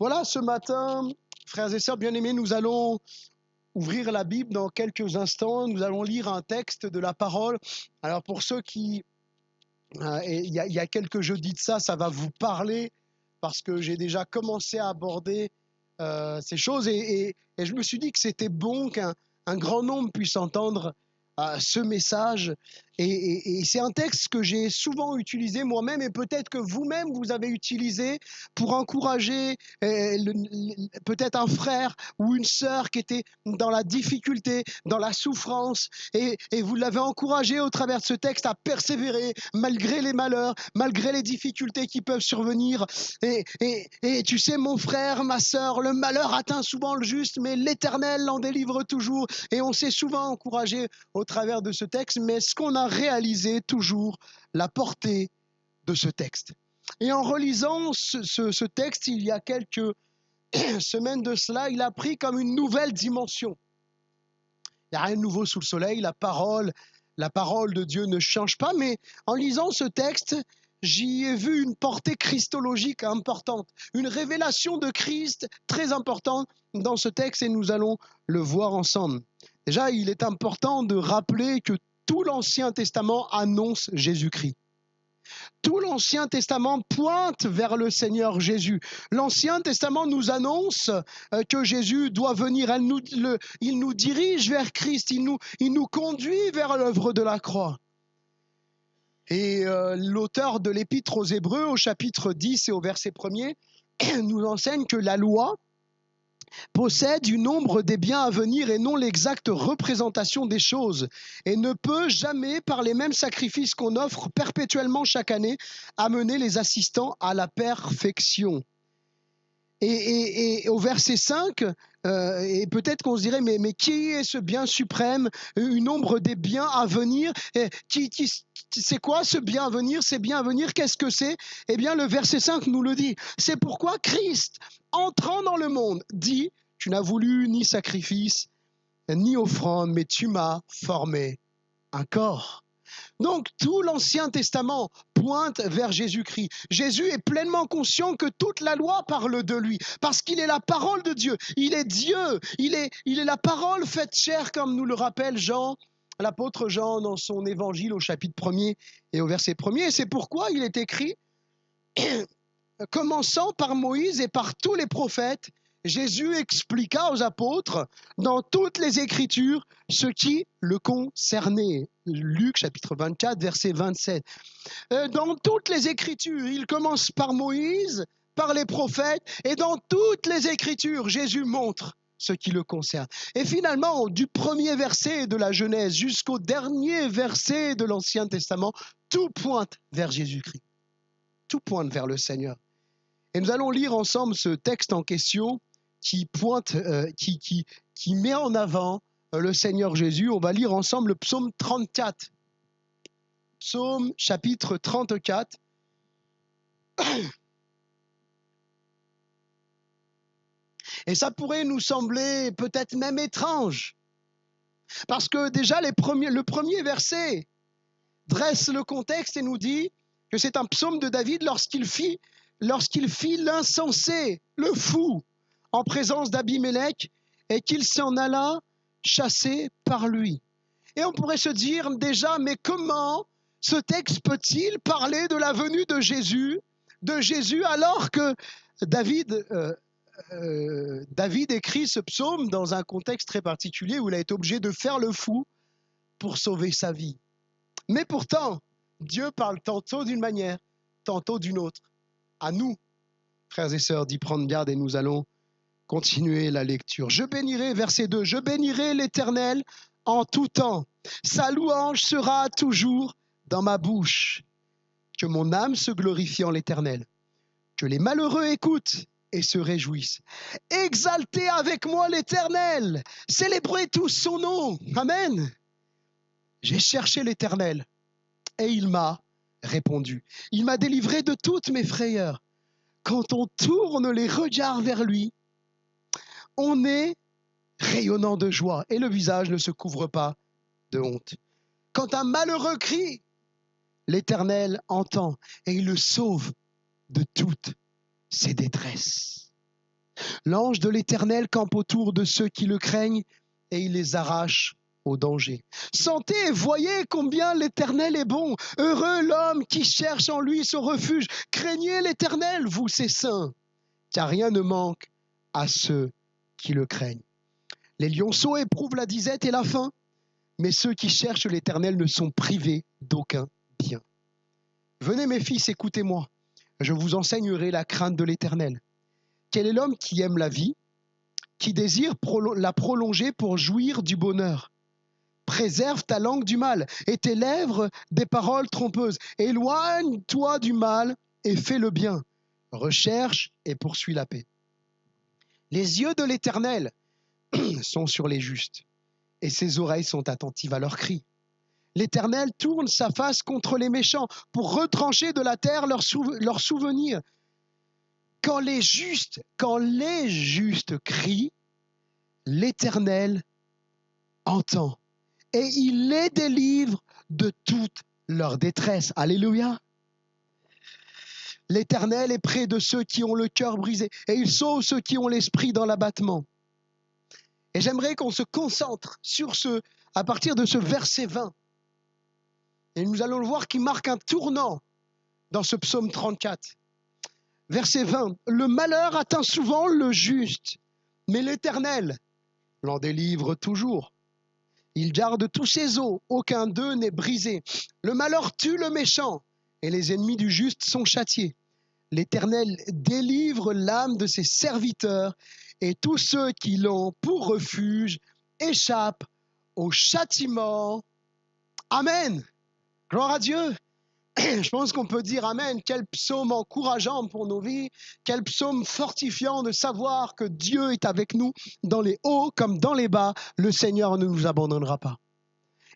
Voilà, ce matin, frères et sœurs bien-aimés, nous allons ouvrir la Bible dans quelques instants. Nous allons lire un texte de la parole. Alors pour ceux qui, il y a quelques jeudis de ça, ça va vous parler parce que j'ai déjà commencé à aborder ces choses et je me suis dit que c'était bon qu'un grand nombre puisse entendre ce message. Et c'est un texte que j'ai souvent utilisé moi-même et peut-être que vous-même vous avez utilisé pour encourager peut-être un frère ou une sœur qui était dans la difficulté, dans la souffrance et vous l'avez encouragé au travers de ce texte à persévérer malgré les malheurs, malgré les difficultés qui peuvent survenir. Et tu sais mon frère, ma sœur, le malheur atteint souvent le juste mais l'Éternel l'en délivre toujours et on s'est souvent encouragé au travers de ce texte, mais est-ce qu'on a réalisé toujours la portée de ce texte? Et en relisant ce texte, il y a quelques semaines de cela, il a pris comme une nouvelle dimension. Il n'y a rien de nouveau sous le soleil, la parole de Dieu ne change pas, mais en lisant ce texte, j'y ai vu une portée christologique importante, une révélation de Christ très importante dans ce texte et nous allons le voir ensemble. Déjà, il est important de rappeler que tout l'Ancien Testament annonce Jésus-Christ. Tout l'Ancien Testament pointe vers le Seigneur Jésus. L'Ancien Testament nous annonce que Jésus doit venir. Il nous dirige vers Christ. Il nous conduit vers l'œuvre de la croix. Et l'auteur de l'Épître aux Hébreux, au chapitre 10 et au verset 1er, nous enseigne que la loi possède du nombre des biens à venir et non l'exacte représentation des choses, et ne peut jamais, par les mêmes sacrifices qu'on offre perpétuellement chaque année, amener les assistants à la perfection. Et au verset 5, et peut-être qu'on se dirait, mais qui est ce bien suprême, un nombre des biens à venir, c'est quoi ce bien à venir? Ces biens à venir, qu'est-ce que c'est? Eh bien, le verset 5 nous le dit. C'est pourquoi Christ, entrant dans le monde, dit, tu n'as voulu ni sacrifice, ni offrande, mais tu m'as formé un corps. Donc tout l'Ancien Testament pointe vers Jésus-Christ. Jésus est pleinement conscient que toute la loi parle de lui, parce qu'il est la parole de Dieu. Il est Dieu, il est la parole faite chair, comme nous le rappelle Jean, l'apôtre Jean dans son évangile au chapitre 1er et au verset 1er. Et c'est pourquoi il est écrit, commençant par Moïse et par tous les prophètes, Jésus expliqua aux apôtres dans toutes les Écritures ce qui le concernait. Luc chapitre 24, verset 27. Dans toutes les Écritures, il commence par Moïse, par les prophètes, et dans toutes les Écritures, Jésus montre ce qui le concerne. Et finalement, du premier verset de la Genèse jusqu'au dernier verset de l'Ancien Testament, tout pointe vers Jésus-Christ. Tout pointe vers le Seigneur. Et nous allons lire ensemble ce texte en question qui pointe, qui met en avant le Seigneur Jésus. On va lire ensemble le psaume 34. Psaume chapitre 34. Et ça pourrait nous sembler peut-être même étrange. Parce que déjà le premier verset dresse le contexte et nous dit que c'est un psaume de David lorsqu'il fit l'insensé, le fou, en présence d'Abimélec et qu'il s'en alla chassé par lui. Et on pourrait se dire déjà, mais comment ce texte peut-il parler de la venue de Jésus alors que David écrit ce psaume dans un contexte très particulier où il a été obligé de faire le fou pour sauver sa vie. Mais pourtant, Dieu parle tantôt d'une manière, tantôt d'une autre. À nous, frères et sœurs, d'y prendre garde et nous allons continuer la lecture. Je bénirai, verset 2, je bénirai l'Éternel en tout temps. Sa louange sera toujours dans ma bouche. Que mon âme se glorifie en l'Éternel. Que les malheureux écoutent et se réjouissent. Exaltez avec moi l'Éternel. Célébrez tous son nom. Amen. J'ai cherché l'Éternel et il m'a répondu. Il m'a délivré de toutes mes frayeurs. Quand on tourne les regards vers lui, on est rayonnant de joie et le visage ne se couvre pas de honte. Quand un malheureux crie, l'Éternel entend et il le sauve de toutes ses détresses. L'ange de l'Éternel campe autour de ceux qui le craignent et il les arrache au danger. Sentez et voyez combien l'Éternel est bon. Heureux l'homme qui cherche en lui son refuge. Craignez l'Éternel, vous ses saints, car rien ne manque à ceux qui le craignent. Les lionceaux éprouvent la disette et la faim, mais ceux qui cherchent l'Éternel ne sont privés d'aucun bien. Venez mes fils, écoutez-moi, je vous enseignerai la crainte de l'Éternel. Quel est l'homme qui aime la vie, qui désire la prolonger pour jouir du bonheur? Préserve ta langue du mal et tes lèvres des paroles trompeuses. Éloigne-toi du mal et fais le bien. Recherche et poursuis la paix. Les yeux de l'Éternel sont sur les justes et ses oreilles sont attentives à leurs cris. L'Éternel tourne sa face contre les méchants pour retrancher de la terre leurs souvenirs. Quand les justes crient, l'Éternel entend et il les délivre de toute leur détresse. Alléluia. L'Éternel est près de ceux qui ont le cœur brisé et il sauve ceux qui ont l'esprit dans l'abattement. Et j'aimerais qu'on se concentre sur à partir de ce verset 20. Et nous allons le voir qui marque un tournant dans ce psaume 34. Verset 20. Le malheur atteint souvent le juste, mais l'Éternel l'en délivre toujours. Il garde tous ses os, aucun d'eux n'est brisé. Le malheur tue le méchant, et les ennemis du juste sont châtiés. L'Éternel délivre l'âme de ses serviteurs, et tous ceux qui l'ont pour refuge échappent au châtiment. Amen. Gloire à Dieu. Je pense qu'on peut dire Amen. Quel psaume encourageant pour nos vies, quel psaume fortifiant de savoir que Dieu est avec nous dans les hauts comme dans les bas. Le Seigneur ne nous abandonnera pas.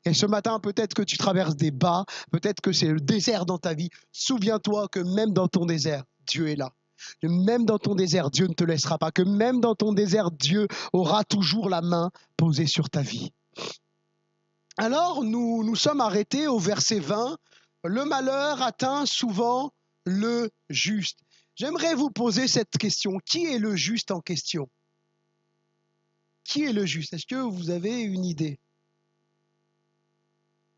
Et ce matin, peut-être que tu traverses des bas, peut-être que c'est le désert dans ta vie. Souviens-toi que même dans ton désert, Dieu est là. Que même dans ton désert, Dieu ne te laissera pas. Que même dans ton désert, Dieu aura toujours la main posée sur ta vie. Alors, nous sommes arrêtés au verset 20. Le malheur atteint souvent le juste. J'aimerais vous poser cette question. Qui est le juste en question? Qui est le juste? Est-ce que vous avez une idée?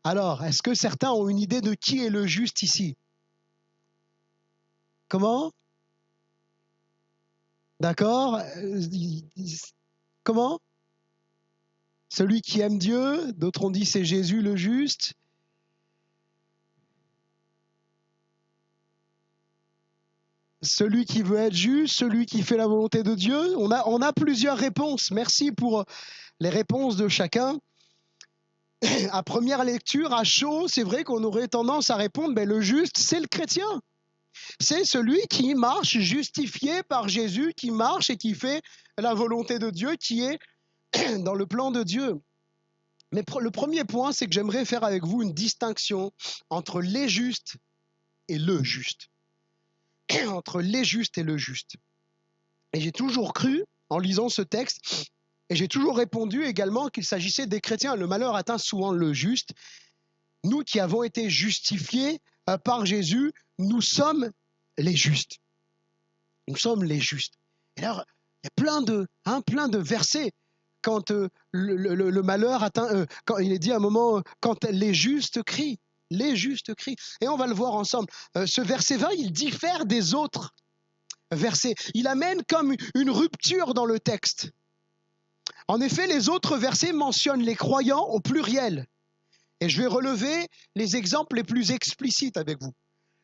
Alors, est-ce que certains ont une idée de qui est le juste ici? Comment? D'accord? Comment? Celui qui aime Dieu, d'autres ont dit c'est Jésus le juste. Celui qui veut être juste, celui qui fait la volonté de Dieu. On a plusieurs réponses. Merci pour les réponses de chacun. À première lecture, à chaud, c'est vrai qu'on aurait tendance à répondre, mais le juste, c'est le chrétien. C'est celui qui marche justifié par Jésus, qui marche et qui fait la volonté de Dieu, qui est dans le plan de Dieu. Mais le premier point, c'est que j'aimerais faire avec vous une distinction entre les justes et le juste. Entre les justes et le juste. Et j'ai toujours cru, en lisant ce texte, et j'ai toujours répondu également qu'il s'agissait des chrétiens. Le malheur atteint souvent le juste. Nous qui avons été justifiés par Jésus, nous sommes les justes. Nous sommes les justes. Et alors, il y a plein de versets quand le malheur atteint, quand il est dit à un moment, quand les justes crient. Les justes crient. Et on va le voir ensemble. Ce verset 20, il diffère des autres versets. Il amène comme une rupture dans le texte. En effet, les autres versets mentionnent les croyants au pluriel. Et je vais relever les exemples les plus explicites avec vous.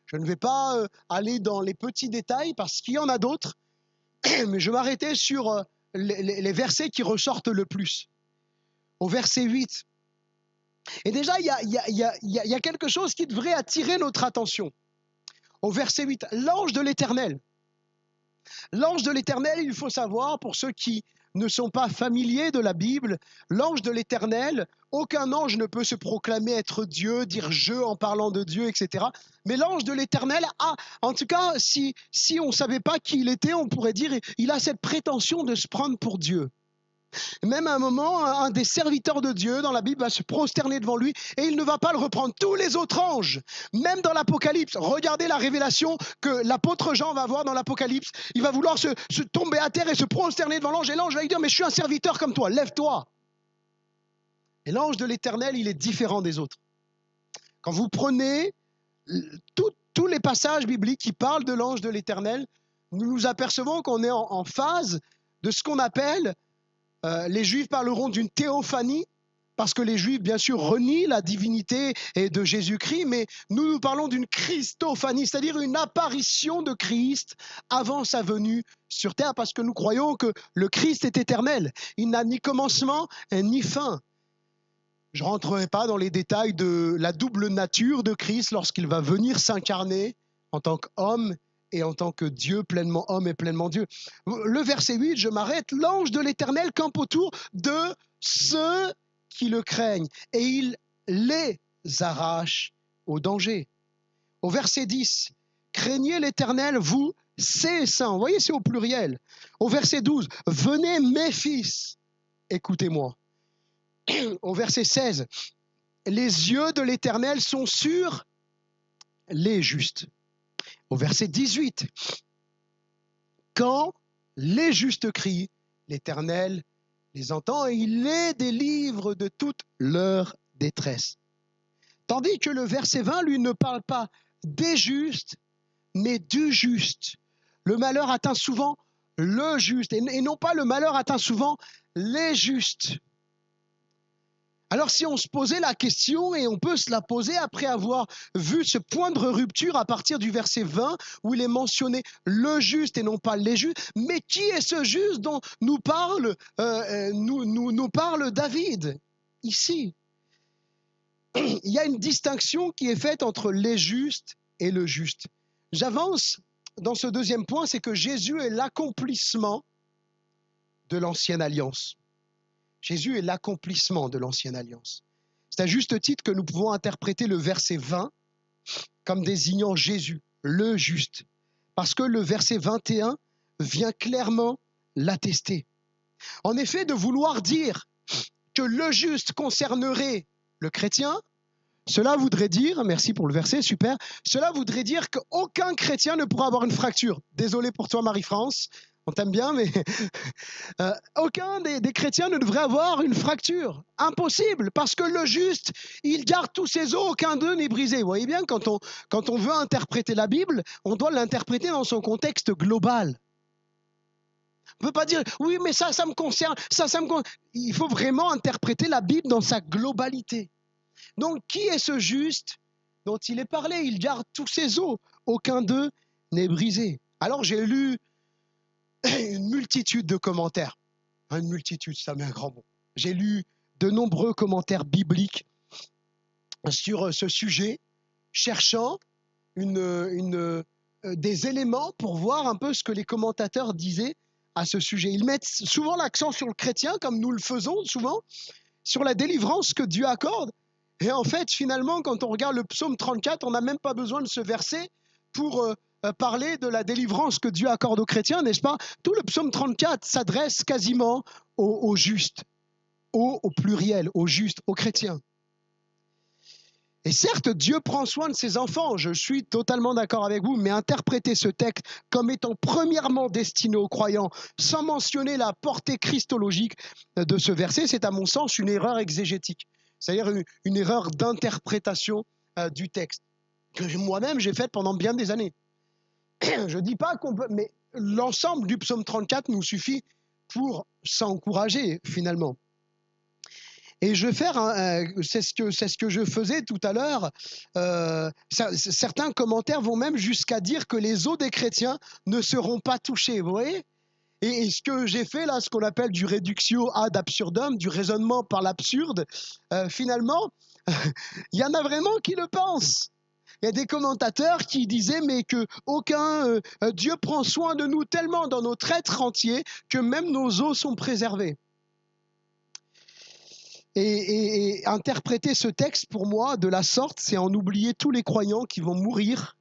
Je ne vais pas aller dans les petits détails parce qu'il y en a d'autres, mais je vais m'arrêter sur les versets qui ressortent le plus. Au verset 8. Et déjà, il y a quelque chose qui devrait attirer notre attention. Au verset 8, l'ange de l'Éternel. L'ange de l'Éternel, il faut savoir, pour ceux qui ne sont pas familiers de la Bible, l'ange de l'Éternel, aucun ange ne peut se proclamer être Dieu, dire je en parlant de Dieu, etc. Mais l'ange de l'Éternel a, en tout cas, si on ne savait pas qui il était, on pourrait dire il a cette prétention de se prendre pour Dieu. Même à un moment, un des serviteurs de Dieu dans la Bible va se prosterner devant lui et il ne va pas le reprendre. Tous les autres anges, même dans l'Apocalypse, regardez la révélation que l'apôtre Jean va avoir dans l'Apocalypse. Il va vouloir se tomber à terre et se prosterner devant l'ange. Et l'ange va lui dire, mais je suis un serviteur comme toi, lève-toi. Et l'ange de l'Éternel, il est différent des autres. Quand vous prenez tous les passages bibliques qui parlent de l'ange de l'Éternel, nous nous apercevons qu'on est en phase de ce qu'on appelle, les Juifs parleront d'une théophanie, parce que les Juifs, bien sûr, renient la divinité de Jésus-Christ, mais nous parlons d'une christophanie, c'est-à-dire une apparition de Christ avant sa venue sur terre, parce que nous croyons que le Christ est éternel. Il n'a ni commencement ni fin. Je ne rentrerai pas dans les détails de la double nature de Christ lorsqu'il va venir s'incarner en tant qu'homme et en tant que Dieu, pleinement homme et pleinement Dieu. Le verset 8, je m'arrête, l'ange de l'Éternel campe autour de ceux qui le craignent et il les arrache au danger. Au verset 10, craignez l'Éternel, vous, ses saints. Vous voyez, c'est au pluriel. Au verset 12, venez mes fils, écoutez-moi. Au verset 16, les yeux de l'Éternel sont sur les justes. Au verset 18, quand les justes crient, l'Éternel les entend et il les délivre de toute leur détresse. Tandis que le verset 20, lui, ne parle pas des justes, mais du juste. Le malheur atteint souvent le juste, et non pas le malheur atteint souvent les justes. Alors si on se posait la question, et on peut se la poser après avoir vu ce point de rupture à partir du verset 20, où il est mentionné le juste et non pas les justes, mais qui est ce juste dont nous parle David ici? Il y a une distinction qui est faite entre les justes et le juste. J'avance dans ce deuxième point, c'est que Jésus est l'accomplissement de l'ancienne alliance. Jésus est l'accomplissement de l'ancienne alliance. C'est à juste titre que nous pouvons interpréter le verset 20 comme désignant Jésus, le juste, parce que le verset 21 vient clairement l'attester. En effet, de vouloir dire que le juste concernerait le chrétien, cela voudrait dire, merci pour le verset, super, cela voudrait dire qu'aucun chrétien ne pourra avoir une fracture. Désolé pour toi, Marie-France, on t'aime bien, mais aucun des chrétiens ne devrait avoir une fracture. Impossible, parce que le juste, il garde tous ses os, aucun d'eux n'est brisé. Vous voyez bien, quand on veut interpréter la Bible, on doit l'interpréter dans son contexte global. On ne peut pas dire, oui, mais ça me concerne, ça me concerne. Il faut vraiment interpréter la Bible dans sa globalité. Donc, qui est ce juste dont il est parlé? Il garde tous ses os, aucun d'eux n'est brisé. Alors, j'ai lu une multitude de commentaires. Une multitude, ça met un grand mot. J'ai lu de nombreux commentaires bibliques sur ce sujet, cherchant des éléments pour voir un peu ce que les commentateurs disaient à ce sujet. Ils mettent souvent l'accent sur le chrétien, comme nous le faisons souvent, sur la délivrance que Dieu accorde. Et en fait, finalement, quand on regarde le psaume 34, on n'a même pas besoin de ce verset pour parler de la délivrance que Dieu accorde aux chrétiens, n'est-ce pas? Tout le psaume 34 s'adresse quasiment aux justes, au pluriel, aux justes, aux chrétiens. Et certes, Dieu prend soin de ses enfants, je suis totalement d'accord avec vous, mais interpréter ce texte comme étant premièrement destiné aux croyants, sans mentionner la portée christologique de ce verset, c'est à mon sens une erreur exégétique, c'est-à-dire une erreur d'interprétation du texte, que moi-même j'ai faite pendant bien des années. Je ne dis pas qu'on peut, mais l'ensemble du psaume 34 nous suffit pour s'encourager finalement. Et je vais faire, c'est ce que je faisais tout à l'heure, certains commentaires vont même jusqu'à dire que les os des chrétiens ne seront pas touchés, vous voyez? Et ce que j'ai fait là, ce qu'on appelle du reductio ad absurdum, du raisonnement par l'absurde, finalement, il y en a vraiment qui le pensent. Il y a des commentateurs qui disaient mais que Dieu prend soin de nous tellement dans notre être entier que même nos os sont préservés. Et interpréter ce texte, pour moi, de la sorte, c'est en oublier tous les croyants qui vont mourir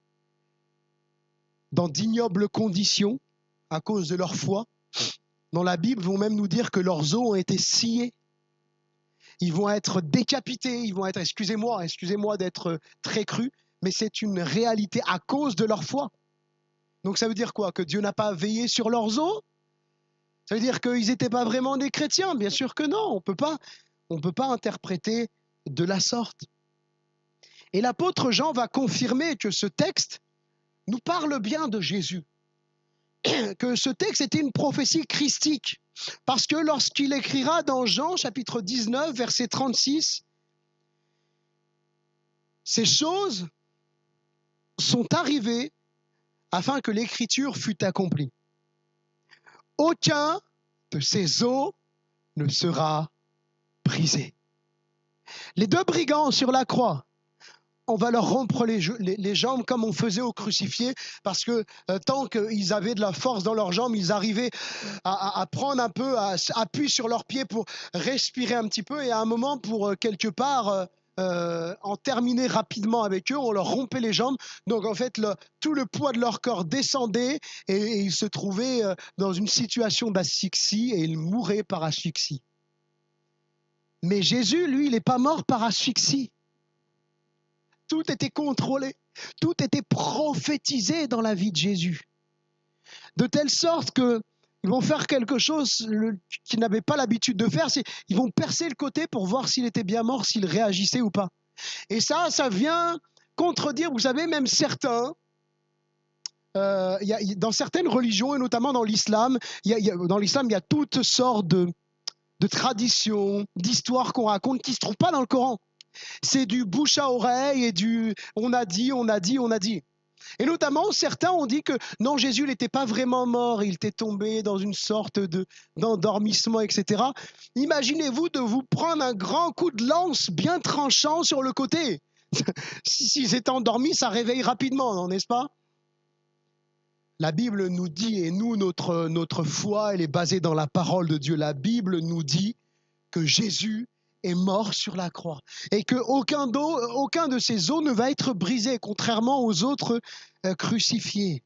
dans d'ignobles conditions à cause de leur foi, dans la Bible vont même nous dire que leurs os ont été sciés. Ils vont être décapités, ils vont être, excusez-moi d'être très cru, mais c'est une réalité à cause de leur foi. Donc ça veut dire quoi? Que Dieu n'a pas veillé sur leurs os? Ça veut dire qu'ils n'étaient pas vraiment des chrétiens? Bien sûr que non, on peut pas interpréter de la sorte. Et l'apôtre Jean va confirmer que ce texte nous parle bien de Jésus, que ce texte était une prophétie christique, parce que lorsqu'il écrira dans Jean chapitre 19, verset 36, ces choses sont arrivées afin que l'écriture fût accomplie. Aucun de ces os ne sera brisé. Les deux brigands sur la croix, on va leur rompre les jambes comme on faisait au crucifié, parce que tant qu'ils avaient de la force dans leurs jambes, ils arrivaient à prendre un peu, à appuyer sur leurs pieds pour respirer un petit peu, et à un moment, pour quelque part en terminer rapidement avec eux, on leur rompait les jambes. Donc en fait, tout le poids de leur corps descendait, et ils se trouvaient dans une situation d'asphyxie, et ils mouraient par asphyxie. Mais Jésus, lui, il n'est pas mort par asphyxie. Tout était contrôlé, tout était prophétisé dans la vie de Jésus. De telle sorte qu'ils vont faire quelque chose qu'ils n'avaient pas l'habitude de faire, ils vont percer le côté pour voir s'il était bien mort, s'il réagissait ou pas. Et ça vient contredire, vous savez, même certains, dans certaines religions, et notamment dans l'islam, il y a toutes sortes de traditions, d'histoires qu'on raconte qui ne se trouvent pas dans le Coran. C'est du bouche à oreille et du on a dit. Et notamment, certains ont dit que non, Jésus n'était pas vraiment mort, il était tombé dans une sorte d'endormissement, etc. Imaginez-vous de vous prendre un grand coup de lance bien tranchant sur le côté. S'ils étaient endormis, ça réveille rapidement, non, n'est-ce pas? La Bible nous dit, et nous, notre foi, elle est basée dans la parole de Dieu. La Bible nous dit que Jésus est mort sur la croix et qu'aucun de ses os ne va être brisé, contrairement aux autres crucifiés.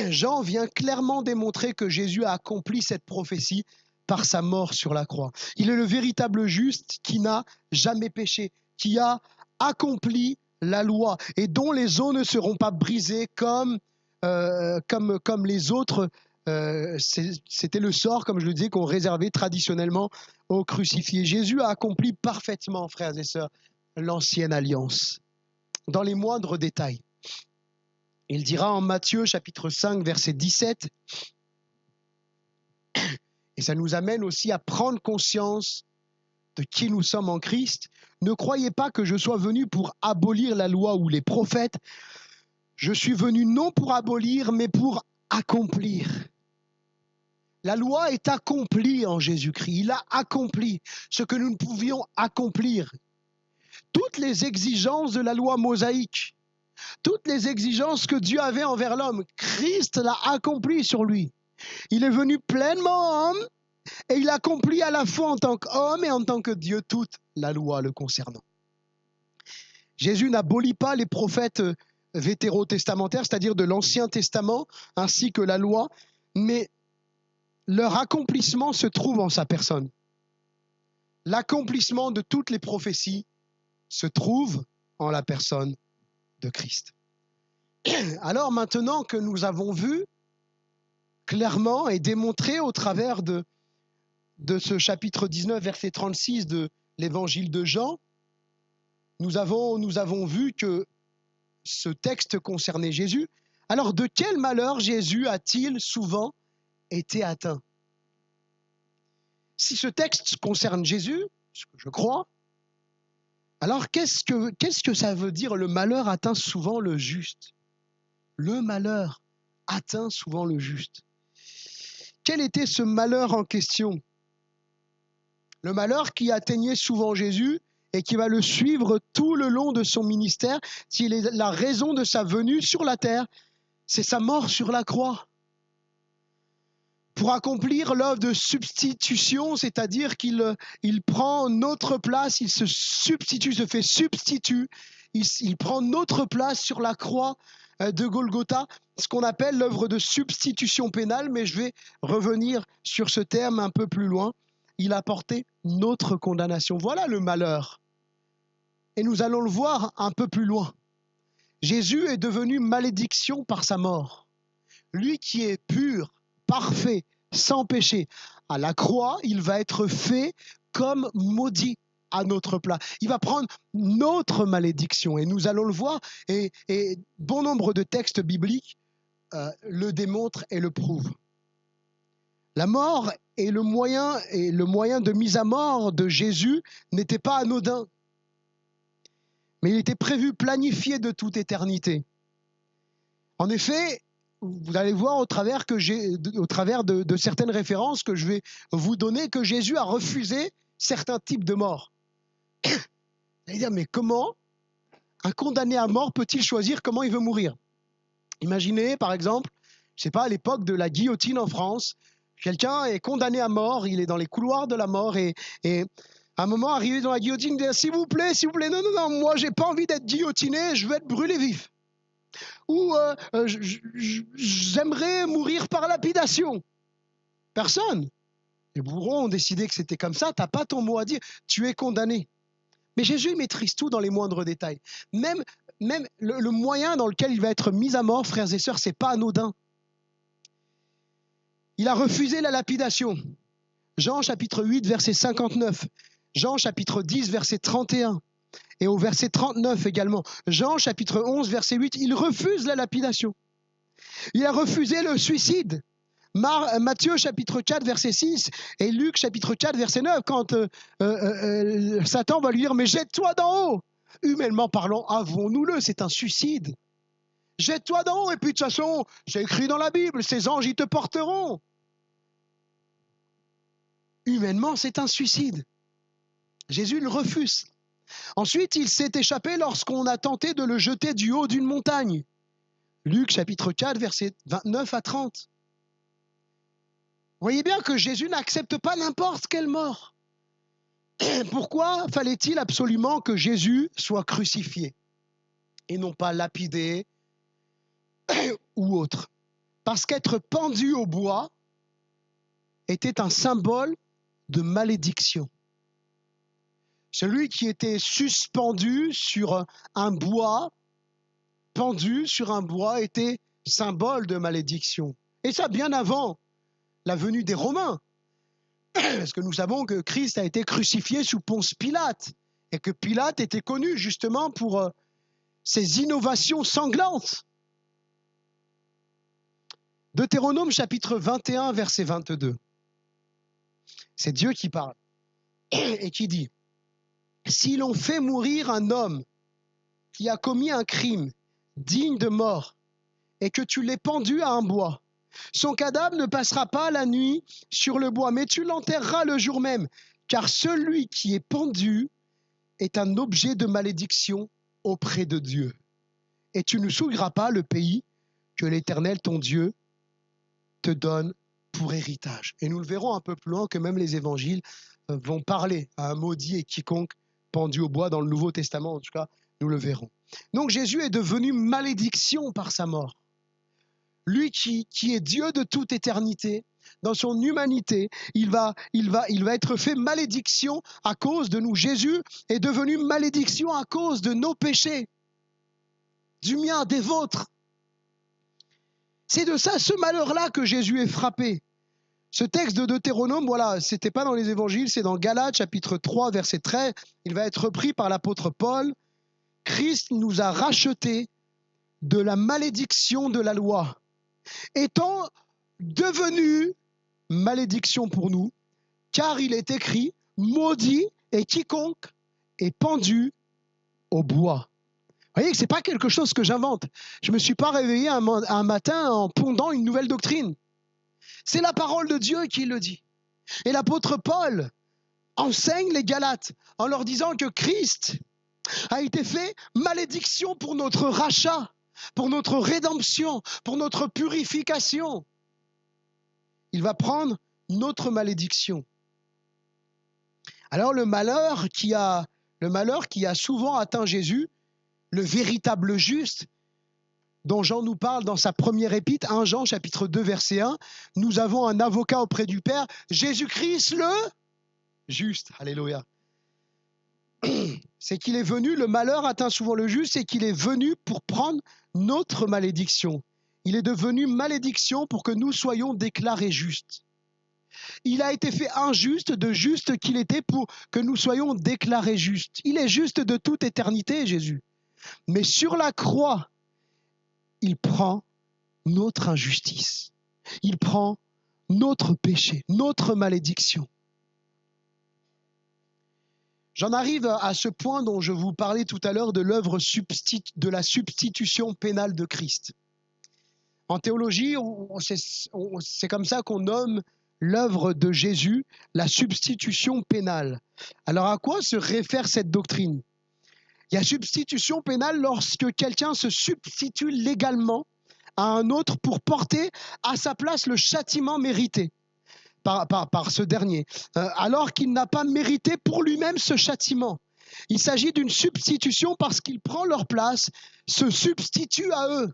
Jean vient clairement démontrer que Jésus a accompli cette prophétie par sa mort sur la croix. Il est le véritable juste qui n'a jamais péché, qui a accompli la loi et dont les os ne seront pas brisés comme les autres. C'était le sort, comme je le disais, qu'on réservait traditionnellement aux crucifiés. Jésus a accompli parfaitement, frères et sœurs, l'ancienne alliance, dans les moindres détails. Il dira en Matthieu chapitre 5, verset 17, et ça nous amène aussi à prendre conscience de qui nous sommes en Christ. Ne croyez pas que je sois venu pour abolir la loi ou les prophètes. Je suis venu non pour abolir, mais pour accomplir. La loi est accomplie en Jésus-Christ. Il a accompli ce que nous ne pouvions accomplir. Toutes les exigences de la loi mosaïque, toutes les exigences que Dieu avait envers l'homme, Christ l'a accompli sur lui. Il est venu pleinement homme et il accomplit à la fois en tant qu'homme et en tant que Dieu toute la loi le concernant. Jésus n'abolit pas les prophètes vétérotestamentaires, c'est-à-dire de l'Ancien Testament, ainsi que la loi, mais leur accomplissement se trouve en sa personne. L'accomplissement de toutes les prophéties se trouve en la personne de Christ. Alors maintenant que nous avons vu clairement et démontré au travers de ce chapitre 19, verset 36 de l'évangile de Jean, nous avons vu que ce texte concernait Jésus. Alors de quel malheur Jésus a-t-il souvent été atteint? Si ce texte concerne Jésus, ce que je crois, alors qu'est-ce que ça veut dire le malheur atteint souvent le juste? Le malheur atteint souvent le juste. Quel était ce malheur en question? Le malheur qui atteignait souvent Jésus et qui va le suivre tout le long de son ministère, s'il est la raison de sa venue sur la terre, c'est sa mort sur la croix. Pour accomplir l'œuvre de substitution, c'est-à-dire qu'il prend notre place, il se substitue, se fait substitut, il prend notre place sur la croix de Golgotha, ce qu'on appelle l'œuvre de substitution pénale, mais je vais revenir sur ce terme un peu plus loin. Il a porté notre condamnation. Voilà le malheur. Et nous allons le voir un peu plus loin. Jésus est devenu malédiction par sa mort. Lui qui est pur, parfait, sans péché, à la croix, il va être fait comme maudit à notre place. Il va prendre notre malédiction et nous allons le voir et bon nombre de textes bibliques le démontrent et le prouvent. La mort et le moyen de mise à mort de Jésus n'était pas anodin, mais il était prévu, planifié de toute éternité. En effet, vous allez voir au travers de certaines références que je vais vous donner que Jésus a refusé certains types de morts. Vous allez dire, mais comment un condamné à mort peut-il choisir comment il veut mourir? Imaginez, par exemple, je ne sais pas, à l'époque de la guillotine en France, quelqu'un est condamné à mort, il est dans les couloirs de la mort et à un moment arrivé dans la guillotine, il dit, s'il vous plaît, non, moi j'ai pas envie d'être guillotiné, je veux être brûlé vif. Ou j'aimerais mourir par lapidation. Personne. Les bourreaux ont décidé que c'était comme ça, tu n'as pas ton mot à dire, tu es condamné. Mais Jésus maîtrise tout dans les moindres détails. Même le moyen dans lequel il va être mis à mort, frères et sœurs, ce n'est pas anodin. Il a refusé la lapidation. Jean chapitre 8, verset 59. Jean chapitre 10, verset 31. Et au verset 39 également. Jean chapitre 11, verset 8, il refuse la lapidation. Il a refusé le suicide. Matthieu chapitre 4, verset 6 et Luc chapitre 4, verset 9, quand Satan va lui dire « Mais jette-toi d'en haut !» Humainement parlant, avouons-nous-le, c'est un suicide. Jette-toi d'en haut, et puis de toute façon, c'est écrit dans la Bible, ces anges, ils te porteront. Humainement, c'est un suicide. Jésus le refuse. Ensuite, il s'est échappé lorsqu'on a tenté de le jeter du haut d'une montagne. Luc chapitre 4, versets 29 à 30. Vous voyez bien que Jésus n'accepte pas n'importe quelle mort. Pourquoi fallait-il absolument que Jésus soit crucifié et non pas lapidé ou autre? Parce qu'être pendu au bois était un symbole de malédiction. Celui qui était suspendu sur un bois, pendu sur un bois, était symbole de malédiction. Et ça bien avant la venue des Romains. Parce que nous savons que Christ a été crucifié sous Ponce Pilate et que Pilate était connu justement pour ses innovations sanglantes. Deutéronome chapitre 21, verset 22. C'est Dieu qui parle et qui dit « Si l'on fait mourir un homme qui a commis un crime digne de mort et que tu l'aies pendu à un bois, son cadavre ne passera pas la nuit sur le bois, mais tu l'enterreras le jour même, car celui qui est pendu est un objet de malédiction auprès de Dieu. Et tu ne souilleras pas le pays que l'Éternel, ton Dieu, te donne pour héritage. » Et nous le verrons un peu plus loin que même les évangiles vont parler à un maudit et quiconque pendu au bois dans le Nouveau Testament, en tout cas, nous le verrons. Donc Jésus est devenu malédiction par sa mort. Lui qui est Dieu de toute éternité, dans son humanité, il va être fait malédiction à cause de nous. Jésus est devenu malédiction à cause de nos péchés, du mien, des vôtres. C'est de ça, ce malheur-là, que Jésus est frappé. Ce texte de Deutéronome, voilà, c'était pas dans les évangiles, c'est dans Galates, chapitre 3, verset 13. Il va être repris par l'apôtre Paul. Christ nous a rachetés de la malédiction de la loi, étant devenu malédiction pour nous, car il est écrit, maudit est quiconque est pendu au bois. Vous voyez que ce n'est pas quelque chose que j'invente. Je ne me suis pas réveillé un matin en pondant une nouvelle doctrine. C'est la parole de Dieu qui le dit. Et l'apôtre Paul enseigne les Galates en leur disant que Christ a été fait malédiction pour notre rachat, pour notre rédemption, pour notre purification. Il va prendre notre malédiction. Alors le malheur qui a souvent atteint Jésus, le véritable juste, dont Jean nous parle dans sa première épître, 1 Jean chapitre 2 verset 1, nous avons un avocat auprès du Père, Jésus-Christ le juste. Alléluia. C'est qu'il est venu, le malheur atteint souvent le juste, c'est qu'il est venu pour prendre notre malédiction. Il est devenu malédiction pour que nous soyons déclarés justes. Il a été fait injuste, de juste qu'il était pour que nous soyons déclarés justes. Il est juste de toute éternité, Jésus. Mais sur la croix, il prend notre injustice. Il prend notre péché, notre malédiction. J'en arrive à ce point dont je vous parlais tout à l'heure de l'œuvre de la substitution pénale de Christ. En théologie, c'est comme ça qu'on nomme l'œuvre de Jésus, la substitution pénale. Alors à quoi se réfère cette doctrine? Il y a substitution pénale lorsque quelqu'un se substitue légalement à un autre pour porter à sa place le châtiment mérité par ce dernier, alors qu'il n'a pas mérité pour lui-même ce châtiment. Il s'agit d'une substitution parce qu'il prend leur place, se substitue à eux.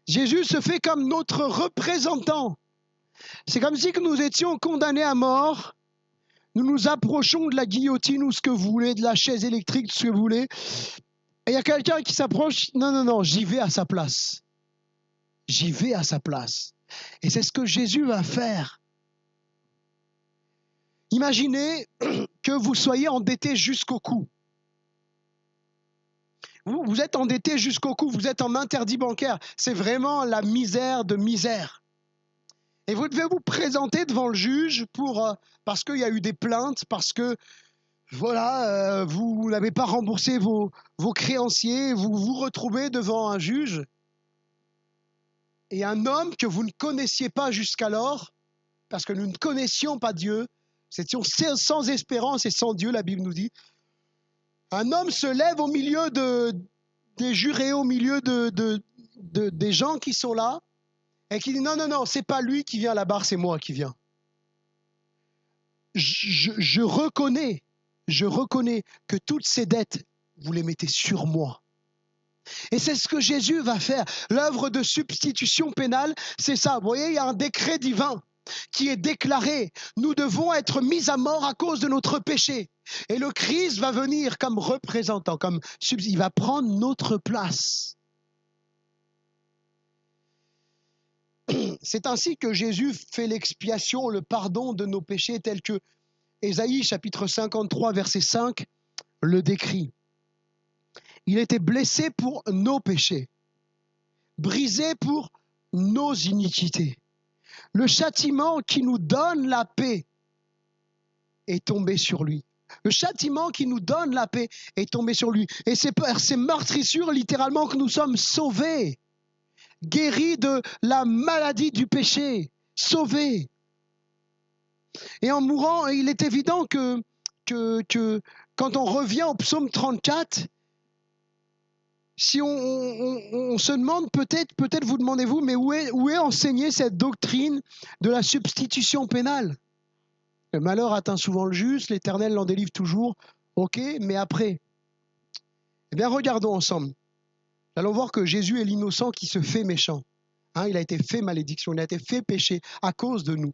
Jésus se fait comme notre représentant. C'est comme si nous étions condamnés à mort. Nous nous approchons de la guillotine ou ce que vous voulez, de la chaise électrique, ce que vous voulez. Et il y a quelqu'un qui s'approche. Non, j'y vais à sa place. J'y vais à sa place. Et c'est ce que Jésus va faire. Imaginez que vous soyez endetté jusqu'au cou. Vous êtes endetté jusqu'au cou, vous êtes en interdit bancaire. C'est vraiment la misère de misère. Et vous devez vous présenter devant le juge parce qu'il y a eu des plaintes, parce que voilà, vous n'avez pas remboursé vos créanciers, vous vous retrouvez devant un juge. Et un homme que vous ne connaissiez pas jusqu'alors, parce que nous ne connaissions pas Dieu, nous étions sans espérance et sans Dieu, la Bible nous dit. Un homme se lève au milieu des jurés, au milieu des gens qui sont là, et qui dit non, c'est pas lui qui vient à la barre, c'est moi qui viens. Je reconnais que toutes ces dettes, vous les mettez sur moi. Et c'est ce que Jésus va faire. L'œuvre de substitution pénale, c'est ça. Vous voyez, il y a un décret divin qui est déclaré. Nous devons être mis à mort à cause de notre péché. Et le Christ va venir comme représentant, il va prendre notre place. C'est ainsi que Jésus fait l'expiation, le pardon de nos péchés, tel que Ésaïe chapitre 53 verset 5 le décrit. Il était blessé pour nos péchés, brisé pour nos iniquités. Le châtiment qui nous donne la paix est tombé sur lui. Le châtiment qui nous donne la paix est tombé sur lui. Et c'est par ces meurtrissures, littéralement, que nous sommes sauvés, guéris de la maladie du péché, sauvés. Et en mourant, il est évident que quand on revient au psaume 34, si on se demande, peut-être vous demandez-vous, mais où est enseignée cette doctrine de la substitution pénale? Le malheur atteint souvent le juste, l'Éternel l'en délivre toujours. Ok, mais après? Eh bien, regardons ensemble. Allons voir que Jésus est l'innocent qui se fait méchant. Il a été fait malédiction, il a été fait péché à cause de nous.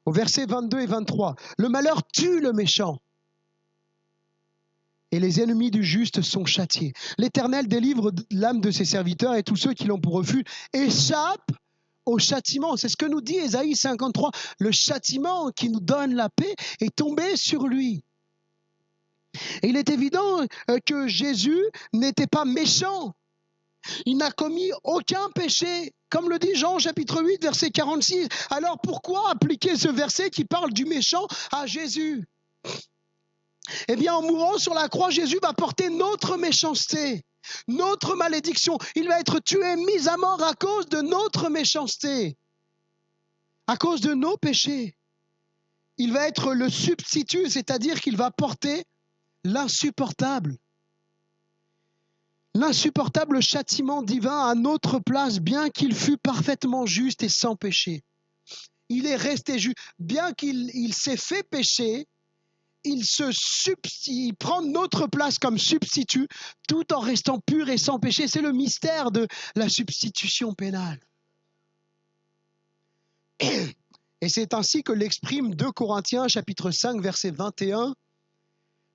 Au verset 22 et 23, le malheur tue le méchant. Et les ennemis du juste sont châtiés. L'Éternel délivre l'âme de ses serviteurs et tous ceux qui l'ont pour refuge échappent au châtiment. C'est ce que nous dit Ésaïe 53. Le châtiment qui nous donne la paix est tombé sur lui. Et il est évident que Jésus n'était pas méchant. Il n'a commis aucun péché. Comme le dit Jean chapitre 8 verset 46. Alors pourquoi appliquer ce verset qui parle du méchant à Jésus ? Eh bien, en mourant sur la croix, Jésus va porter notre méchanceté, notre malédiction. Il va être tué, mis à mort à cause de notre méchanceté, à cause de nos péchés. Il va être le substitut, c'est-à-dire qu'il va porter l'insupportable châtiment divin à notre place, bien qu'il fût parfaitement juste et sans péché. Il est resté juste, bien qu'il s'est fait pécher. il prend notre place comme substitut, tout en restant pur et sans péché. C'est le mystère de la substitution pénale. Et c'est ainsi que l'exprime 2 Corinthiens chapitre 5 verset 21.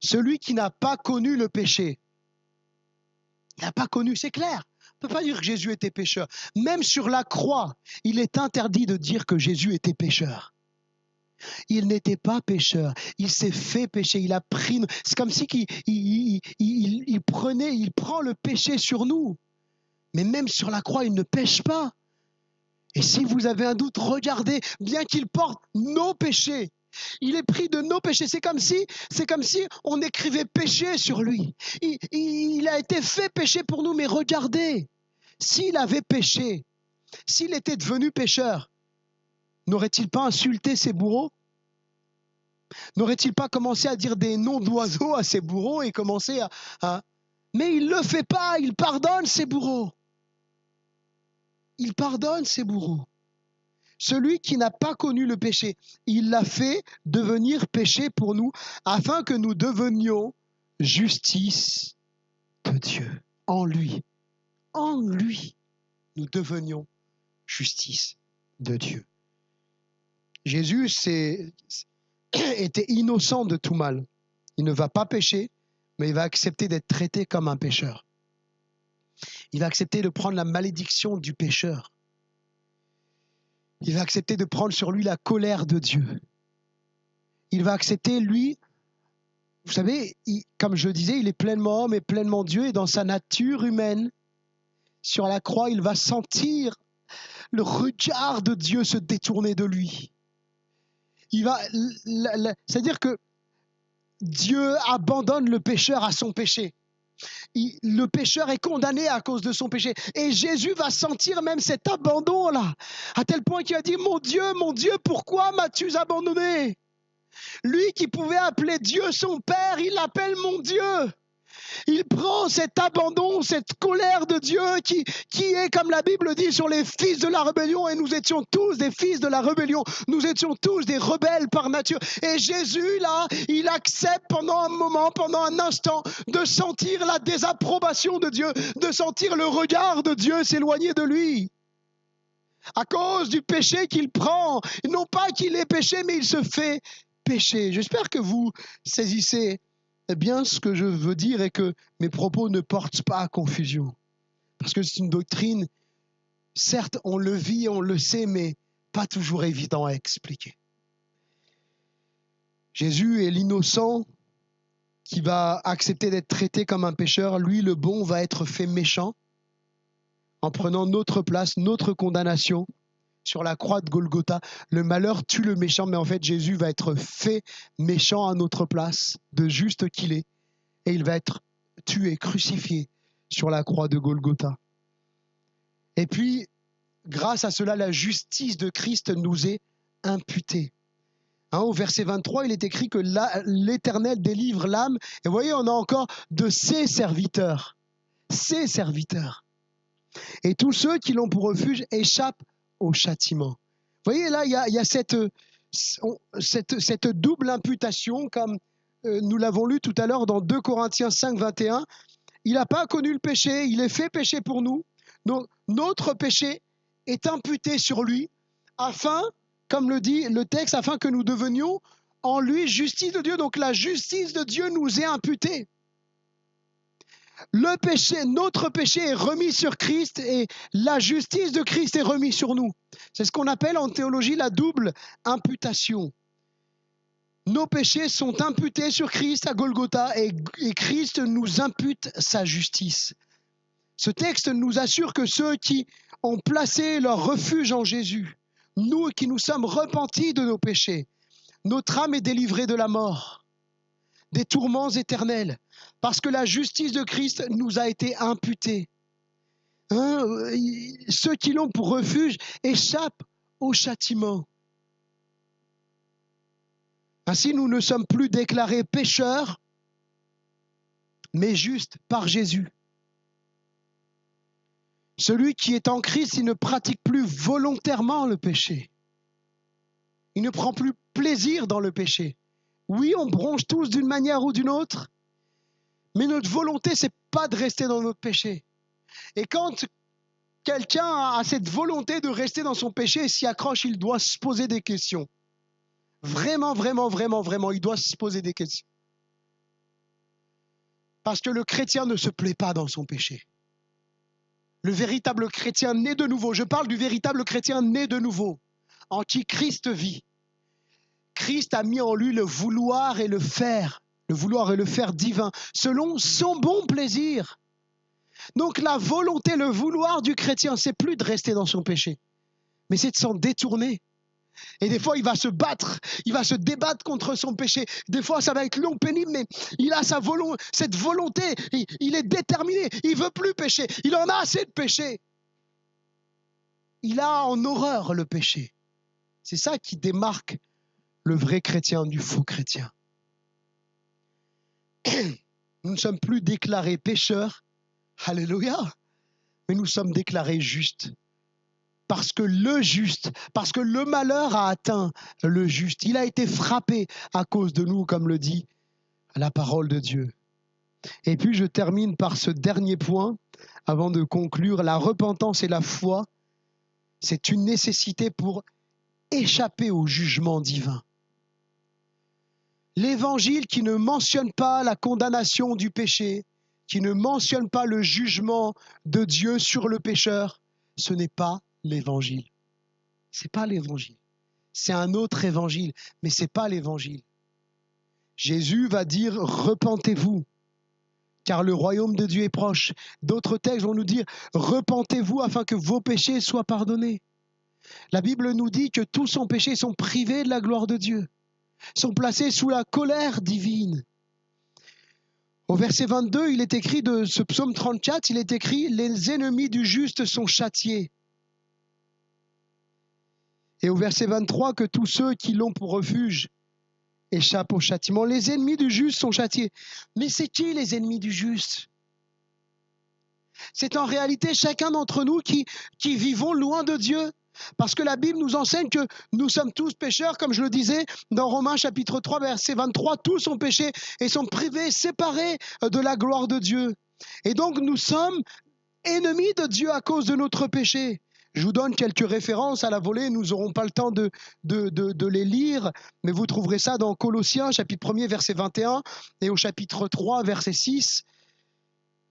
Celui qui n'a pas connu le péché, il n'a pas connu, c'est clair. On ne peut pas dire que Jésus était pécheur. Même sur la croix, il est interdit de dire que Jésus était pécheur. Il n'était pas pécheur, il s'est fait pécher, il a pris. C'est comme si il prend le péché sur nous. Mais même sur la croix, il ne pêche pas. Et si vous avez un doute, regardez, bien qu'il porte nos péchés, il est pris de nos péchés. C'est comme si on écrivait péché sur lui. Il a été fait péché pour nous, mais regardez, s'il avait péché, s'il était devenu pécheur, n'aurait-il pas insulté ses bourreaux? N'aurait-il pas commencé à dire des noms d'oiseaux à ses bourreaux et commencé à... Mais il ne le fait pas, il pardonne ses bourreaux. Il pardonne ses bourreaux. Celui qui n'a pas connu le péché, il l'a fait devenir péché pour nous, afin que nous devenions justice de Dieu. En lui, nous devenions justice de Dieu. Jésus était innocent de tout mal. Il ne va pas pécher, mais il va accepter d'être traité comme un pécheur. Il va accepter de prendre la malédiction du pécheur. Il va accepter de prendre sur lui la colère de Dieu. Il va accepter, lui, vous savez, comme je disais, il est pleinement homme et pleinement Dieu, et dans sa nature humaine, sur la croix, il va sentir le regard de Dieu se détourner de lui. C'est-à-dire que Dieu abandonne le pécheur à son péché. Le pécheur est condamné à cause de son péché. Et Jésus va sentir même cet abandon-là, à tel point qu'il a dit, mon Dieu, pourquoi m'as-tu abandonné? Lui qui pouvait appeler Dieu son Père, il l'appelle mon Dieu. Il prend cet abandon, cette colère de Dieu qui est, comme la Bible dit, sur les fils de la rébellion. Et nous étions tous des fils de la rébellion. Nous étions tous des rebelles par nature. Et Jésus, là, il accepte pendant un moment, pendant un instant, de sentir la désapprobation de Dieu, de sentir le regard de Dieu s'éloigner de lui. À cause du péché qu'il prend. Non pas qu'il ait péché, mais il se fait pécher. J'espère que vous saisissez bien ce que je veux dire et que mes propos ne portent pas à confusion. Parce que c'est une doctrine, certes, on le vit, on le sait, mais pas toujours évident à expliquer. Jésus est l'innocent qui va accepter d'être traité comme un pécheur. Lui, le bon, va être fait méchant en prenant notre place, notre condamnation. Sur la croix de Golgotha, le malheur tue le méchant, mais en fait Jésus va être fait méchant à notre place, de juste qu'il est, et il va être tué, crucifié sur la croix de Golgotha. Et puis, grâce à cela, la justice de Christ nous est imputée. Au verset 23, il est écrit que l'Éternel délivre l'âme, et vous voyez, on a encore de ses serviteurs. Et tous ceux qui l'ont pour refuge échappent au châtiment. Vous voyez, là, il y a cette double imputation, comme nous l'avons lu tout à l'heure dans 2 Corinthiens 5, 21. Il n'a pas connu le péché, il est fait péché pour nous. Donc, notre péché est imputé sur lui, afin, comme le dit le texte, afin que nous devenions en lui justice de Dieu. Donc, la justice de Dieu nous est imputée. Le péché, notre péché est remis sur Christ et la justice de Christ est remise sur nous. C'est ce qu'on appelle en théologie la double imputation. Nos péchés sont imputés sur Christ à Golgotha et Christ nous impute sa justice. Ce texte nous assure que ceux qui ont placé leur refuge en Jésus, nous qui nous sommes repentis de nos péchés, notre âme est délivrée de la mort, des tourments éternels, parce que la justice de Christ nous a été imputée. Ceux qui l'ont pour refuge échappent au châtiment. Ainsi, nous ne sommes plus déclarés pécheurs, mais justes par Jésus. Celui qui est en Christ, il ne pratique plus volontairement le péché. Il ne prend plus plaisir dans le péché, Oui, on bronche tous d'une manière ou d'une autre, mais notre volonté, c'est pas de rester dans notre péché. Et quand quelqu'un a cette volonté de rester dans son péché et s'y accroche, il doit se poser des questions. Vraiment, vraiment, vraiment, vraiment, il doit se poser des questions. Parce que le chrétien ne se plaît pas dans son péché. Le véritable chrétien né de nouveau, je parle du véritable chrétien né de nouveau, en qui Christ vit. Christ a mis en lui le vouloir et le faire divin, selon son bon plaisir. Donc la volonté, le vouloir du chrétien, c'est plus de rester dans son péché, mais c'est de s'en détourner. Et des fois, il va se battre, il va se débattre contre son péché. Des fois, ça va être long, pénible, mais il a cette volonté, il est déterminé, il ne veut plus pécher, il en a assez de péché. Il a en horreur le péché. C'est ça qui démarque le vrai chrétien du faux chrétien. Nous ne sommes plus déclarés pécheurs, alléluia, mais nous sommes déclarés justes. Parce que le malheur a atteint le juste. Il a été frappé à cause de nous, comme le dit la parole de Dieu. Et puis je termine par ce dernier point, avant de conclure. La repentance et la foi, c'est une nécessité pour échapper au jugement divin. L'évangile qui ne mentionne pas la condamnation du péché, qui ne mentionne pas le jugement de Dieu sur le pécheur, ce n'est pas l'évangile. C'est pas l'évangile. C'est un autre évangile, mais c'est pas l'évangile. Jésus va dire « Repentez-vous, car le royaume de Dieu est proche ». D'autres textes vont nous dire « Repentez-vous afin que vos péchés soient pardonnés ». La Bible nous dit que tous sont péchés, sont privés de la gloire de Dieu, sont placés sous la colère divine. Au verset 22, il est écrit de ce psaume 34, il est écrit « Les ennemis du juste sont châtiés ». Et au verset 23, que tous ceux qui l'ont pour refuge échappent au châtiment. Les ennemis du juste sont châtiés. Mais c'est qui les ennemis du juste? C'est en réalité chacun d'entre nous qui vivons loin de Dieu. Parce que la Bible nous enseigne que nous sommes tous pécheurs, comme je le disais dans Romains chapitre 3, verset 23, tous ont péché et sont privés, séparés de la gloire de Dieu. Et donc nous sommes ennemis de Dieu à cause de notre péché. Je vous donne quelques références à la volée, nous n'aurons pas le temps de les lire, mais vous trouverez ça dans Colossiens, chapitre 1er, verset 21, et au chapitre 3, verset 6.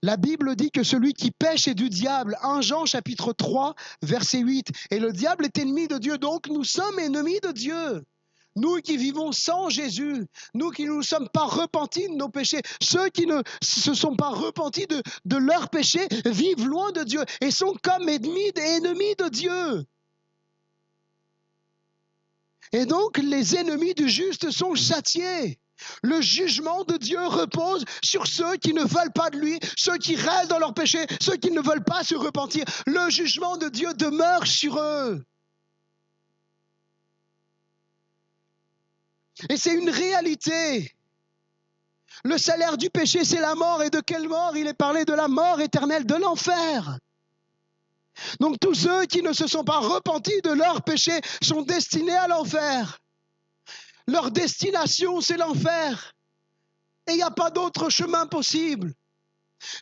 La Bible dit que celui qui pêche est du diable. 1 Jean, chapitre 3, verset 8. Et le diable est ennemi de Dieu, donc nous sommes ennemis de Dieu. Nous qui vivons sans Jésus, nous qui ne nous sommes pas repentis de nos péchés, ceux qui ne se sont pas repentis de leurs péchés vivent loin de Dieu et sont comme ennemis de Dieu. Et donc les ennemis du juste sont châtiés. Le jugement de Dieu repose sur ceux qui ne veulent pas de lui, ceux qui restent dans leurs péchés, ceux qui ne veulent pas se repentir. Le jugement de Dieu demeure sur eux. Et c'est une réalité. Le salaire du péché, c'est la mort. Et de quelle mort? Il est parlé de la mort éternelle, de l'enfer. Donc tous ceux qui ne se sont pas repentis de leur péché sont destinés à l'enfer. Leur destination, c'est l'enfer. Et il n'y a pas d'autre chemin possible.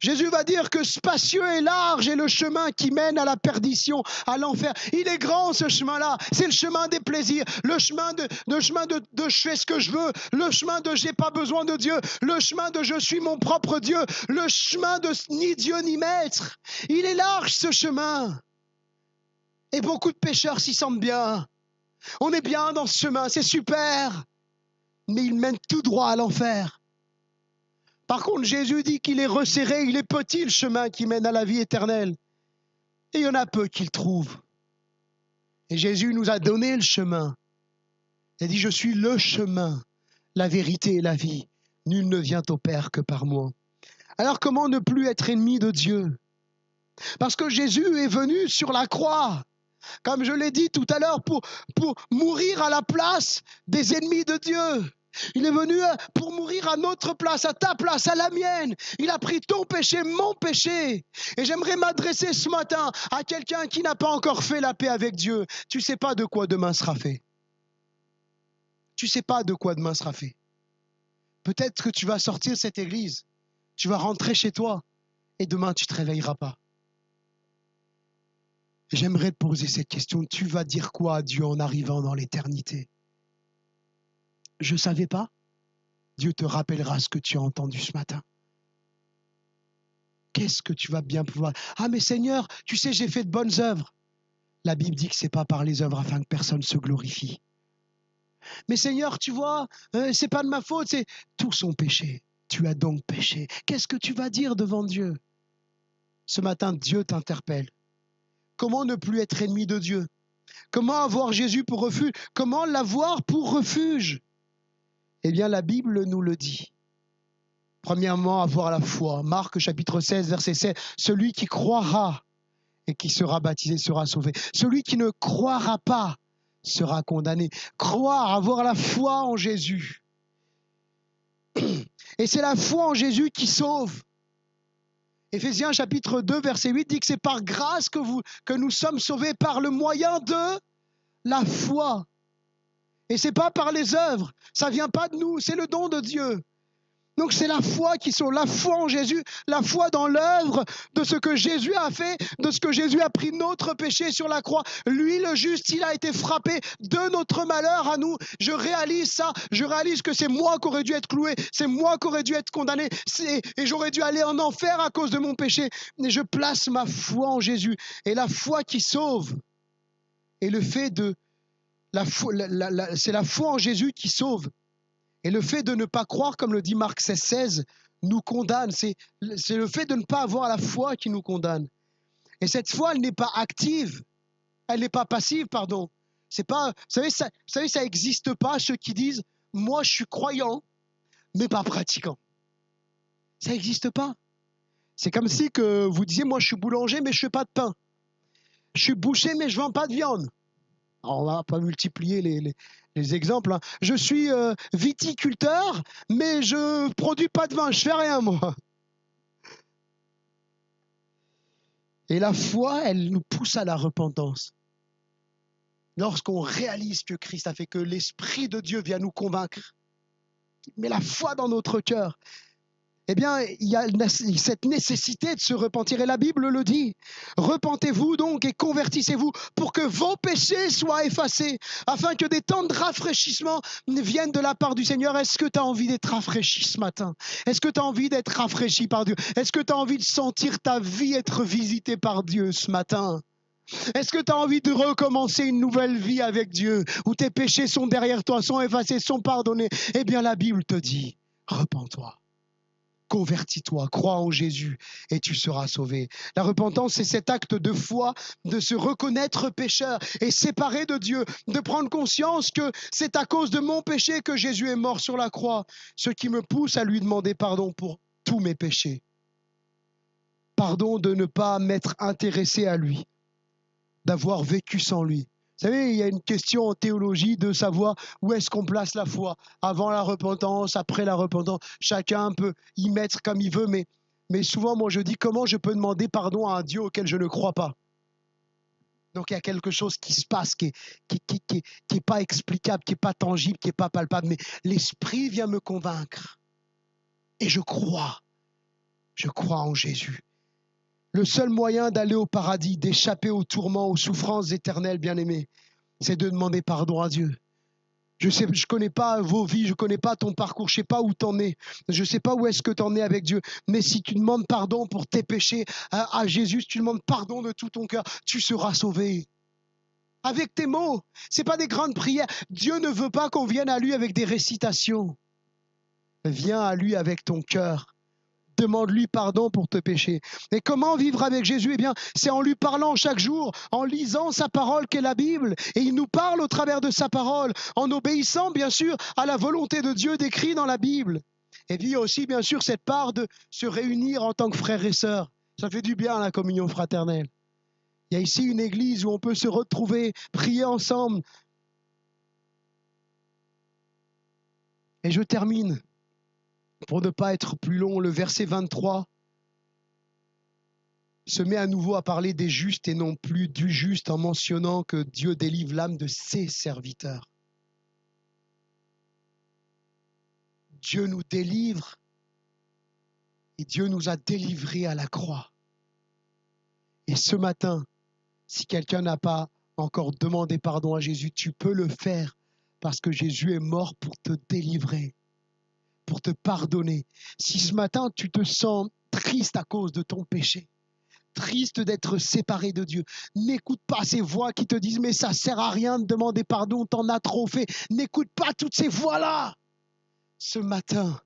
Jésus va dire que spacieux et large est le chemin qui mène à la perdition, à l'enfer. Il est grand ce chemin-là, c'est le chemin des plaisirs, le chemin de je fais ce que je veux, le chemin de j'ai pas besoin de Dieu, le chemin de je suis mon propre Dieu, le chemin de ni Dieu ni maître. Il est large ce chemin. Et beaucoup de pécheurs s'y sentent bien. On est bien dans ce chemin, c'est super. Mais il mène tout droit à l'enfer. Par contre, Jésus dit qu'il est resserré, il est petit le chemin qui mène à la vie éternelle. Et il y en a peu qui le trouvent. Et Jésus nous a donné le chemin. Il a dit, je suis le chemin, la vérité et la vie. Nul ne vient au Père que par moi. Alors comment ne plus être ennemi de Dieu? Parce que Jésus est venu sur la croix, comme je l'ai dit tout à l'heure, pour mourir à la place des ennemis de Dieu. Il est venu pour mourir à notre place, à ta place, à la mienne. Il a pris ton péché, mon péché. Et j'aimerais m'adresser ce matin à quelqu'un qui n'a pas encore fait la paix avec Dieu. Tu ne sais pas de quoi demain sera fait. Tu ne sais pas de quoi demain sera fait. Peut-être que tu vas sortir de cette église, tu vas rentrer chez toi et demain tu ne te réveilleras pas. J'aimerais te poser cette question. Tu vas dire quoi à Dieu en arrivant dans l'éternité? Je ne savais pas. Dieu te rappellera ce que tu as entendu ce matin. Qu'est-ce que tu vas bien pouvoir... Ah mais Seigneur, tu sais, j'ai fait de bonnes œuvres. La Bible dit que ce n'est pas par les œuvres afin que personne se glorifie. Mais Seigneur, tu vois, c'est pas de ma faute, c'est tout son péché. Tu as donc péché. Qu'est-ce que tu vas dire devant Dieu? Ce matin, Dieu t'interpelle. Comment ne plus être ennemi de Dieu? Comment avoir Jésus pour refuge? Comment l'avoir pour refuge? Eh bien, la Bible nous le dit. Premièrement, avoir la foi. Marc chapitre 16, verset 7. Celui qui croira et qui sera baptisé sera sauvé. Celui qui ne croira pas sera condamné. Croire, avoir la foi en Jésus. Et c'est la foi en Jésus qui sauve. Éphésiens chapitre 2, verset 8 dit que c'est par grâce que nous sommes sauvés par le moyen de la foi. Et ce n'est pas par les œuvres, ça ne vient pas de nous, c'est le don de Dieu. Donc c'est la foi qui sauve, la foi en Jésus, la foi dans l'œuvre de ce que Jésus a fait, de ce que Jésus a pris notre péché sur la croix. Lui, le juste, il a été frappé de notre malheur à nous. Je réalise ça, je réalise que c'est moi qui aurais dû être cloué, c'est moi qui aurais dû être condamné, et j'aurais dû aller en enfer à cause de mon péché. Et je place ma foi en Jésus. Et la foi qui sauve, et le fait de... c'est la foi en Jésus qui sauve. Et le fait de ne pas croire, comme le dit Marc 16, nous condamne. C'est le fait de ne pas avoir la foi qui nous condamne. Et cette foi, elle n'est pas active, elle n'est pas passive, pardon. C'est pas, vous savez, ça n'existe pas, ceux qui disent « moi, je suis croyant, mais pas pratiquant ». Ça n'existe pas. C'est comme si que vous disiez « moi, je suis boulanger, mais je ne fais pas de pain. Je suis boucher, mais je ne vends pas de viande. » Alors, on ne va pas multiplier les exemples. Hein. Je suis viticulteur, mais je ne produis pas de vin, je ne fais rien, moi. Et la foi, elle nous pousse à la repentance. Lorsqu'on réalise que Christ a fait, que l'Esprit de Dieu vient nous convaincre, mais la foi dans notre cœur, eh bien, il y a cette nécessité de se repentir. Et la Bible le dit. Repentez-vous donc et convertissez-vous pour que vos péchés soient effacés, afin que des temps de rafraîchissement viennent de la part du Seigneur. Est-ce que tu as envie d'être rafraîchi ce matin? Est-ce que tu as envie d'être rafraîchi par Dieu? Est-ce que tu as envie de sentir ta vie être visitée par Dieu ce matin? Est-ce que tu as envie de recommencer une nouvelle vie avec Dieu, où tes péchés sont derrière toi, sont effacés, sont pardonnés? Eh bien, la Bible te dit, repens-toi. Convertis-toi, crois en Jésus et tu seras sauvé. La repentance, c'est cet acte de foi, de se reconnaître pécheur et séparé de Dieu, de prendre conscience que c'est à cause de mon péché que Jésus est mort sur la croix, ce qui me pousse à lui demander pardon pour tous mes péchés. Pardon de ne pas m'être intéressé à lui, d'avoir vécu sans lui. Vous savez, il y a une question en théologie de savoir où est-ce qu'on place la foi, avant la repentance, après la repentance. Chacun peut y mettre comme il veut, mais souvent, moi, je dis comment je peux demander pardon à un Dieu auquel je ne crois pas. Donc, il y a quelque chose qui se passe, qui est pas explicable, qui n'est pas tangible, qui n'est pas palpable, mais l'Esprit vient me convaincre. Et je crois en Jésus. Le seul moyen d'aller au paradis, d'échapper aux tourments, aux souffrances éternelles, bien-aimés, c'est de demander pardon à Dieu. Je ne connais pas vos vies, je ne connais pas ton parcours, je ne sais pas où tu en es, je ne sais pas où est-ce que tu en es avec Dieu, mais si tu demandes pardon pour tes péchés à Jésus, si tu demandes pardon de tout ton cœur, tu seras sauvé. Avec tes mots, ce n'est pas des grandes prières. Dieu ne veut pas qu'on vienne à lui avec des récitations. Viens à lui avec ton cœur. Demande-lui pardon pour tes péchés. Et comment vivre avec Jésus? Eh bien, c'est en lui parlant chaque jour, en lisant sa parole qu'est la Bible. Et il nous parle au travers de sa parole, en obéissant bien sûr à la volonté de Dieu décrite dans la Bible. Et puis il y a aussi bien sûr cette part de se réunir en tant que frères et sœurs. Ça fait du bien la communion fraternelle. Il y a ici une église où on peut se retrouver, prier ensemble. Et je termine. Pour ne pas être plus long, le verset 23 se met à nouveau à parler des justes et non plus du juste en mentionnant que Dieu délivre l'âme de ses serviteurs. Dieu nous délivre et Dieu nous a délivrés à la croix. Et ce matin, si quelqu'un n'a pas encore demandé pardon à Jésus, tu peux le faire parce que Jésus est mort pour te délivrer, pour te pardonner. Si ce matin, tu te sens triste à cause de ton péché, triste d'être séparé de Dieu, n'écoute pas ces voix qui te disent « mais ça sert à rien de demander pardon, t'en as trop fait ». N'écoute pas toutes ces voix-là. Ce matin,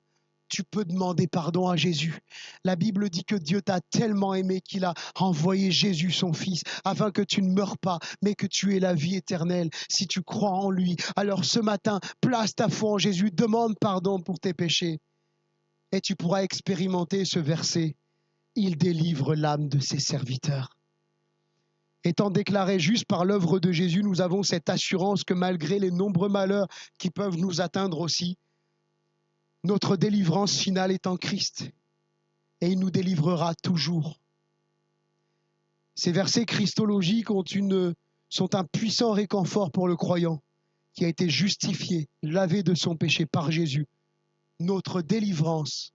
tu peux demander pardon à Jésus. La Bible dit que Dieu t'a tellement aimé qu'il a envoyé Jésus, son Fils, afin que tu ne meurs pas, mais que tu aies la vie éternelle. Si tu crois en lui, alors ce matin, place ta foi en Jésus, demande pardon pour tes péchés. Et tu pourras expérimenter ce verset. Il délivre l'âme de ses serviteurs. Étant déclarés justes par l'œuvre de Jésus, nous avons cette assurance que malgré les nombreux malheurs qui peuvent nous atteindre aussi, notre délivrance finale est en Christ et il nous délivrera toujours. Ces versets christologiques sont un puissant réconfort pour le croyant qui a été justifié, lavé de son péché par Jésus. Notre délivrance,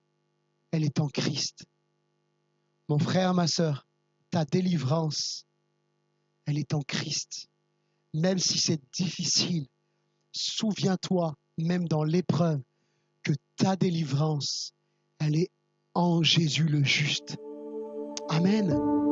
elle est en Christ. Mon frère, ma sœur, ta délivrance, elle est en Christ. Même si c'est difficile, souviens-toi, même dans l'épreuve, que ta délivrance, elle est en Jésus le juste. Amen.